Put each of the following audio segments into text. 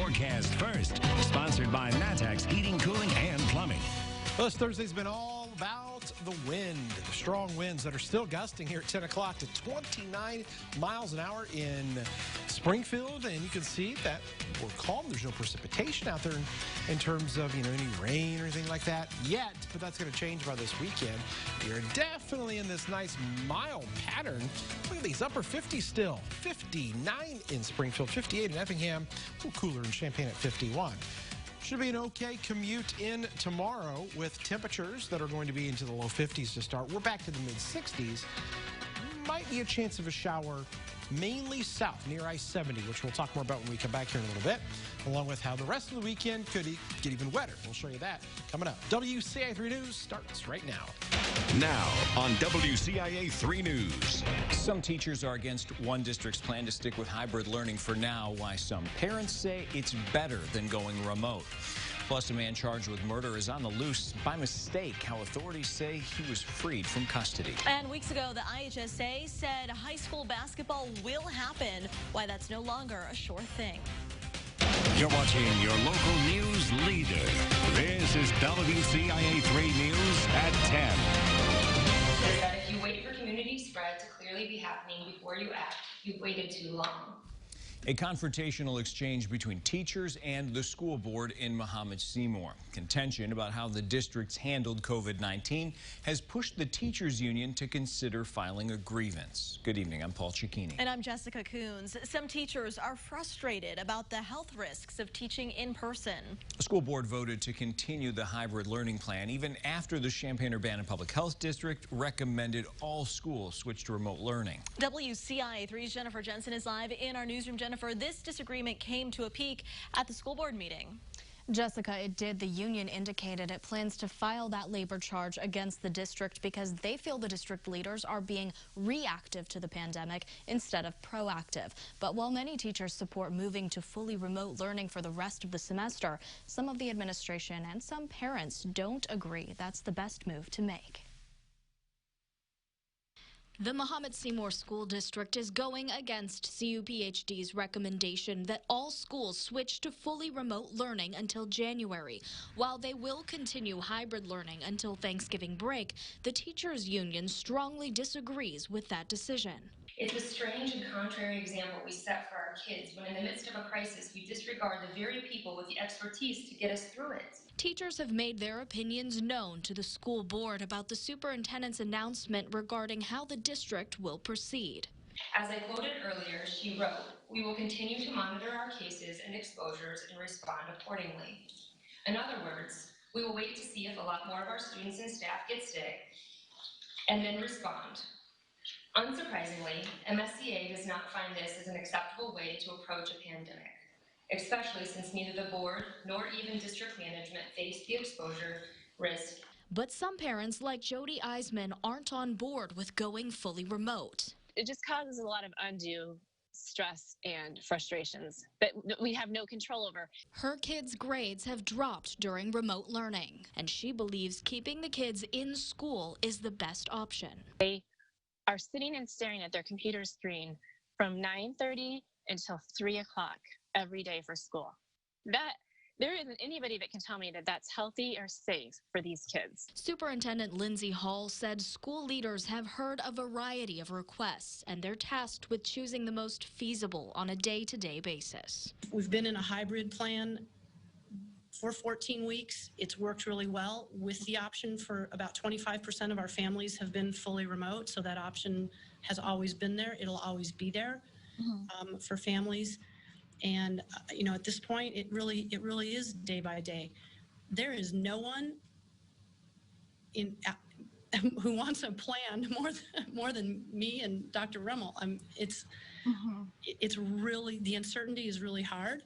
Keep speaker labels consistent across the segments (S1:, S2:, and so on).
S1: forecast first. Sponsored by Matex Heating, Cooling, and Plumbing.
S2: Well, this Thursday's been all about the wind, the strong winds that are still gusting here at 10 o'clock to 29 miles an hour in Springfield. And you can see that we're calm. There's no precipitation out there in terms of, any rain or anything like that yet. But that's going to change by this weekend. You're definitely in this nice mild pattern. Look at these upper 50s still. 59 in Springfield, 58 in Effingham, a little cooler in Champaign at 51. Should be an okay commute in tomorrow with temperatures that are going to be into the low 50s to start. We're back to the mid 60s. Might be a chance of a shower mainly south near I-70, which we'll talk more about when we come back here in a little bit, along with how the rest of the weekend could get even wetter. We'll show you that coming up. WCIA 3 News starts right now.
S1: Now on WCIA 3 News.
S3: Some teachers are against one district's plan to stick with hybrid learning for now, while some parents say it's better than going remote. Plus, a man charged with murder is on the loose by mistake, how authorities say he was freed from custody.
S4: And weeks ago, the IHSA said high school basketball will happen. Why that's no longer a sure thing.
S1: You're watching your local news leader. This is WCIA 3 News at 10.
S5: Is that if you wait for community spread to clearly be happening before you act, you've waited too long.
S3: A confrontational exchange between teachers and the school board in Mahomet Seymour. Contention about how the district's handled COVID-19 has pushed the teachers union to consider filing a grievance. Good evening, I'm Paul Cicchini.
S4: And I'm Jessica Coons. Some teachers are frustrated about the health risks of teaching in person.
S3: The school board voted to continue the hybrid learning plan even after the Champaign-Urbana Public Health District recommended all schools switch to remote learning.
S4: WCIA 3's Jennifer Jensen is live in our newsroom. Jennifer, this disagreement came to a peak at the school board meeting.
S6: Jessica, it did. The union indicated it plans to file that labor charge against the district because they feel the district leaders are being reactive to the pandemic instead of proactive. But while many teachers support moving to fully remote learning for the rest of the semester, some of the administration and some parents don't agree that's the best move to make. The Mahomet Seymour School District is going against CUPHD's recommendation that all schools switch to fully remote learning until January. While they will continue hybrid learning until Thanksgiving break, the teachers' union strongly disagrees with that decision.
S5: It's a strange and contrary example we set for our kids when in the midst of a crisis we disregard the very people with the expertise to get us through it.
S6: Teachers have made their opinions known to the school board about the superintendent's announcement regarding how the district will proceed.
S5: As I quoted earlier, she wrote, "We will continue to monitor our cases and exposures and respond accordingly." In other words, we will wait to see if a lot more of our students and staff get sick and then respond. Unsurprisingly, MSCA does not find this as an acceptable way to approach a pandemic, especially since neither the board nor even district management face the exposure risk.
S6: But some parents like Jody Eisman aren't on board with going fully remote.
S7: It just causes a lot of undue stress and frustrations that we have no control over.
S6: Her kids' grades have dropped during remote learning, and she believes keeping the kids in school is the best option.
S7: They are sitting and staring at their computer screen from 9:30 until 3 o'clock every day for school. There isn't anybody that can tell me that that's healthy or safe for these kids.
S6: Superintendent Lindsay Hall said school leaders have heard a variety of requests, and they're tasked with choosing the most feasible on a day-to-day basis.
S8: We've been in a hybrid plan for 14 weeks. It's worked really well with the option for about 25% of our families have been fully remote. So that option has always been there. It'll always be there for families. And, at this point, it really is day by day. There is no one who wants a plan more than me and Dr. Rummel. It's really, the uncertainty is really hard.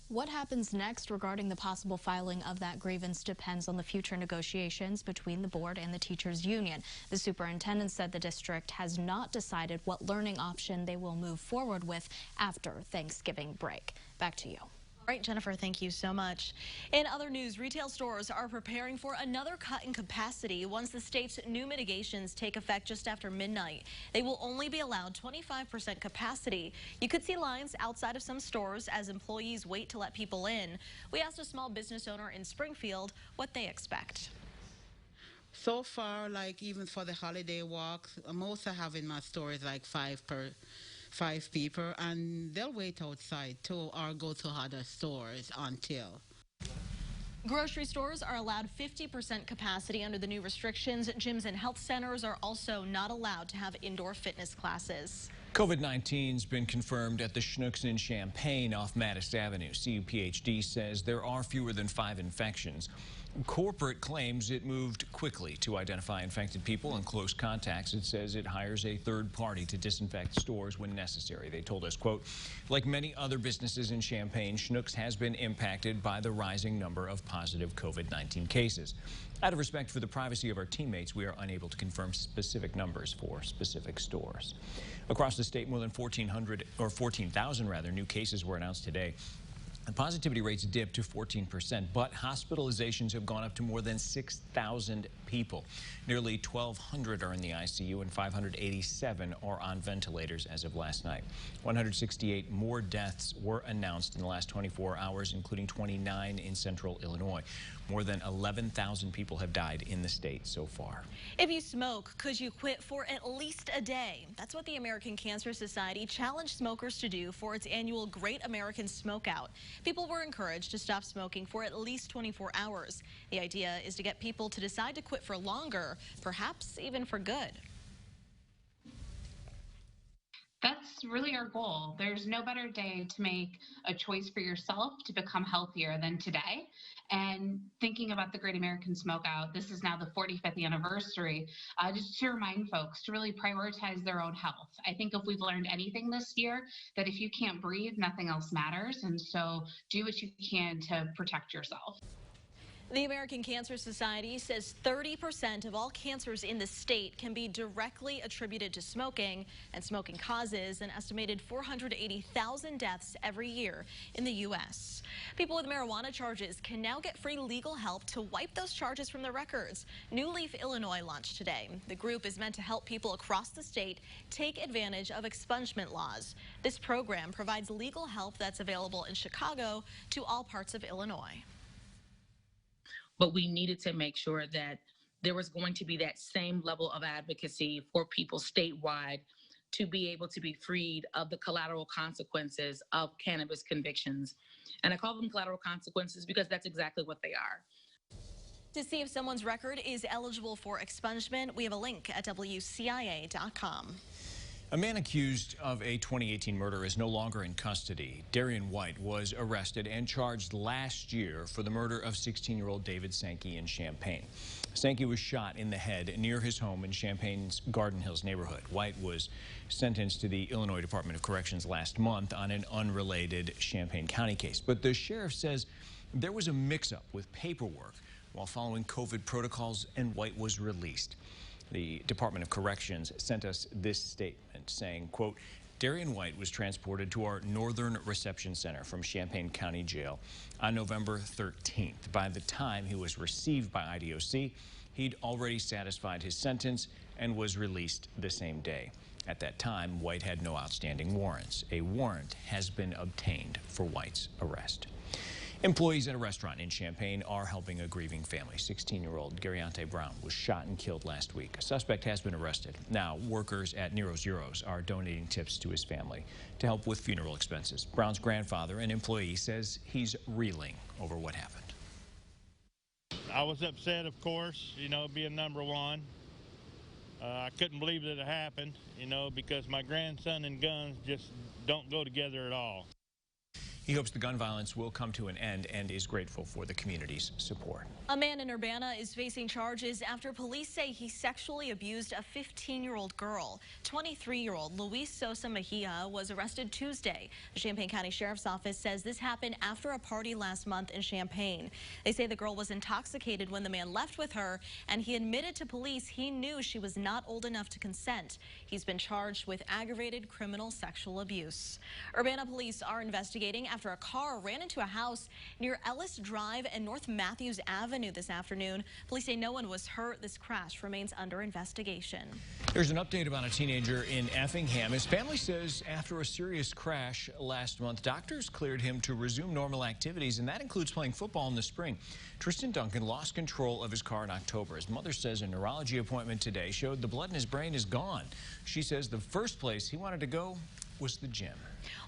S6: What happens next regarding the possible filing of that grievance depends on the future negotiations between the board and the teachers union. The superintendent said the district has not decided what learning option they will move forward with after Thanksgiving break. Back to you.
S4: Right, Jennifer, thank you so much. In other news, retail stores are preparing for another cut in capacity once the state's new mitigations take effect just after midnight. They will only be allowed 25% capacity. You could see lines outside of some stores as employees wait to let people in. We asked a small business owner in Springfield what they expect.
S9: So far, like even for the holiday walks, most I have in my store is like five people, and they'll wait outside too or go to other stores until.
S4: Grocery stores are allowed 50% capacity under the new restrictions. Gyms and health centers are also not allowed to have indoor fitness classes.
S3: COVID-19's been confirmed at the Schnucks in Champaign off Mattis Avenue. CUPHD says there are fewer than 5 infections. Corporate claims it moved quickly to identify infected people and close contacts. It says it hires a third party to disinfect stores when necessary. They told us, quote, like many other businesses in Champaign, Schnucks has been impacted by the rising number of positive COVID-19 cases. Out of respect for the privacy of our teammates, we are unable to confirm specific numbers for specific stores. Across the state, more than 14,000 rather, new cases were announced today. The positivity rates dipped to 14%, but hospitalizations have gone up to more than 6,000 people. Nearly 1,200 are in the ICU and 587 are on ventilators as of last night. 168 more deaths were announced in the last 24 hours, including 29 in central Illinois. More than 11,000 people have died in the state so far.
S4: If you smoke, could you quit for at least a day? That's what the American Cancer Society challenged smokers to do for its annual Great American Smokeout. People were encouraged to stop smoking for at least 24 hours. The idea is to get people to decide to quit for longer, perhaps even for good.
S10: That's really our goal. There's no better day to make a choice for yourself to become healthier than today. And thinking about the Great American Smokeout, this is now the 45th anniversary, just to remind folks to really prioritize their own health. I think if we've learned anything this year, that if you can't breathe, nothing else matters. And so do what you can to protect yourself.
S4: The American Cancer Society says 30% of all cancers in the state can be directly attributed to smoking, and smoking causes an estimated 480,000 deaths every year in the U.S. People with marijuana charges can now get free legal help to wipe those charges from their records. New Leaf, Illinois launched today. The group is meant to help people across the state take advantage of expungement laws. This program provides legal help that's available in Chicago to all parts of Illinois.
S11: But we needed to make sure that there was going to be that same level of advocacy for people statewide to be able to be freed of the collateral consequences of cannabis convictions. And I call them collateral consequences because that's exactly what they are.
S4: To see if someone's record is eligible for expungement, we have a link at WCIA.com.
S3: A man accused of a 2018 murder is no longer in custody. Darian White was arrested and charged last year for the murder of 16-year-old David Sankey in Champaign. Sankey was shot in the head near his home in Champaign's Garden Hills neighborhood. White was sentenced to the Illinois Department of Corrections last month on an unrelated Champaign County case. But the sheriff says there was a mix-up with paperwork while following COVID protocols, and White was released. The Department of Corrections sent us this statement saying, quote, Darian White was transported to our Northern Reception Center from Champaign County Jail on November 13th. By the time he was received by IDOC, he'd already satisfied his sentence and was released the same day. At that time, White had no outstanding warrants. A warrant has been obtained for White's arrest. Employees at a restaurant in Champaign are helping a grieving family. 16-year-old Garyante Brown was shot and killed last week. A suspect has been arrested. Now, workers at Nero's Gyros are donating tips to his family to help with funeral expenses. Brown's grandfather, an employee, says he's reeling over what happened.
S12: I was upset, of course, being number one. I couldn't believe that it happened, because my grandson and guns just don't go together at all.
S3: He hopes the gun violence will come to an end and is grateful for the community's support.
S4: A man in Urbana is facing charges after police say he sexually abused a 15-year-old girl. 23-year-old Luis Sosa Mejia was arrested Tuesday. The Champaign County Sheriff's Office says this happened after a party last month in Champaign. They say the girl was intoxicated when the man left with her, and he admitted to police he knew she was not old enough to consent. He's been charged with aggravated criminal sexual abuse. Urbana police are investigating after a car ran into a house near Ellis Drive and North Matthews Avenue this afternoon. Police say no one was hurt. This crash remains under investigation.
S3: There's an update about a teenager in Effingham. His family says after a serious crash last month, doctors cleared him to resume normal activities, and that includes playing football in the spring. Tristan Duncan lost control of his car in October. His mother says a neurology appointment today showed the blood in his brain is gone. She says the first place he wanted to go was the gym.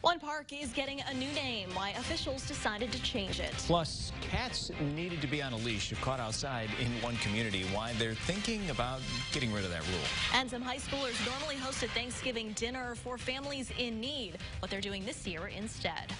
S4: One park is getting a new name. Why officials decided to change it.
S3: Plus, cats needed to be on a leash if caught outside in one community. Why they're thinking about getting rid of that rule.
S4: And some high schoolers normally host a Thanksgiving dinner for families in need. What they're doing this year instead.